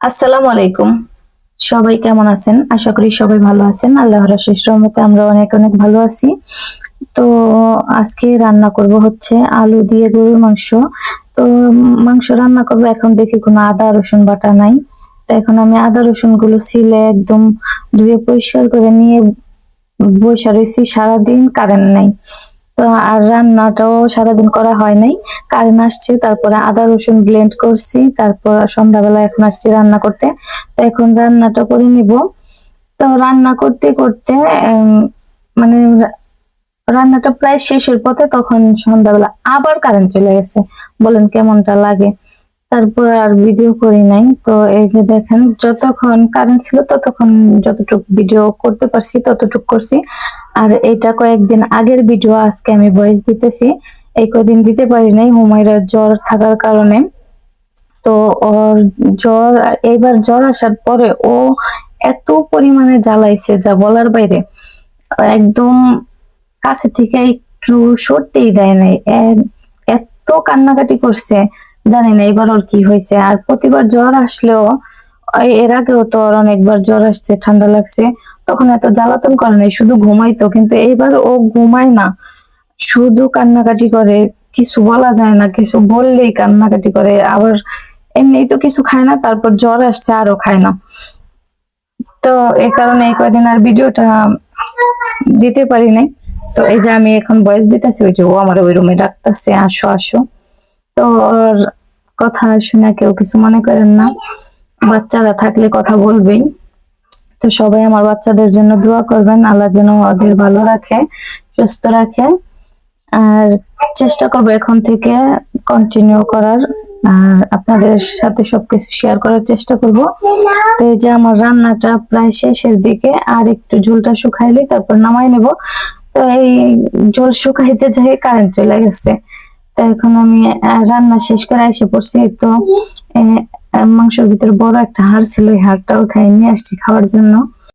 আসসালামু আলাইকুম। সবাই কেমন আছেন? আশা করি সবাই ভালো আছেন। আল্লাহর অশেষ রহমতে আমরা অনেক অনেক ভালো আছি। তো আজকে রান্না করব হচ্ছে আলু দিয়ে গরুর মাংস। তো মাংস রান্না করব, এখন দেখি কোনো আদা রসুন বাটা নাই। তো এখন আমি আদা রসুন গুলো ছিলে একদম ধুয়ে পরিষ্কার করে নিয়ে বইসা রয়েছি, সারাদিন কারেন্ট নাই। তো আর রান্নাটাও সারাদিন করা হয় নাই, কারেন্ট আসছে, তারপরে আদা রসুন ব্লেন্ড করছি, তারপর সন্ধ্যাবেলা এখন আসছি রান্না করতে। তো এখন রান্নাটা করে নিব। তো রান্না করতে করতে মানে রান্নাটা প্রায় শেষের পথে, তখন সন্ধ্যাবেলা আবার কারেন্ট চলে গেছে। বলেন কেমনটা লাগে। তারপর আর ভিডিও করি নাই। তো এই যে দেখেন, যতক্ষণ কারেন্ট ছিল ততক্ষণ যতটুকু ভিডিও করতে পারছি ততটুকু করছি। আর এটা কয়েকদিন আগের ভিডিও, আজকে আমি ভয়েস দিতেছি। এই কয়দিন দিতে পারি নাই হুমায়রার জ্বর থাকার কারণে। তো ওর জ্বর, এইবার জ্বর আসার পরে ও এত পরিমাণে জ্বালাইছে যা বলার বাইরে। একদম কাছে থেকে একটু সরতেই দেয় নাই, এত কান্নাকাটি করছে। জানি না এবার ওর কি হয়েছে। আর প্রতিবার জ্বর আসলেও, এর আগেও তো ওর অনেকবার জ্বর আসছে, ঠান্ডা লাগছে, তখন এত জ্বালাতন করে নাই, শুধু ঘুমাইতো। কিন্তু এইবার ও ঘুমায় না, শুধু কান্নাকাটি করে। কিছু বলা যায় না, কিছু বললেই কান্নাকাটি করে। আবার এমনি তো কিছু খায় না, তারপর জ্বর আসছে আরো খায় না। তো এই কারণে এই কয়দিন আর ভিডিওটা দিতে পারি নাই। তো এই যে আমি এখন ভয়েস দিতেছি, ওই যে ও আমার ওই রুমে ডাকতেছে, আসো আসো। তো ওর কথা শুনে কেউ কিছু মনে করেন না, বাচ্চারা থাকলে কথা বলবেই। তো সবাই আমার বাচ্চাদের জন্য দোয়া করবেন, আল্লাহ যেন ওদের ভালো রাখে, সুস্থ রাখে। আর চেষ্টা করবো এখন থেকে কন্টিনিউ করার, আর আপনাদের সাথে সবকিছু শেয়ার করার চেষ্টা করব। তো এই যে আমার রান্নাটা প্রায় শেষের দিকে, আর একটু ঝোলটা শুকাইলে তারপর নামাই নেব। তো এই ঝোল শুকাইতে যাই কারেন্ট চলে গেছে। তো এখন আমি রান্না শেষ করে এসে পড়ছি। তো মাংসের ভিতরে বড় একটা হাড় ছিল, ওই হাড়টা উঠাই নিয়ে আসছি খাওয়ার জন্য।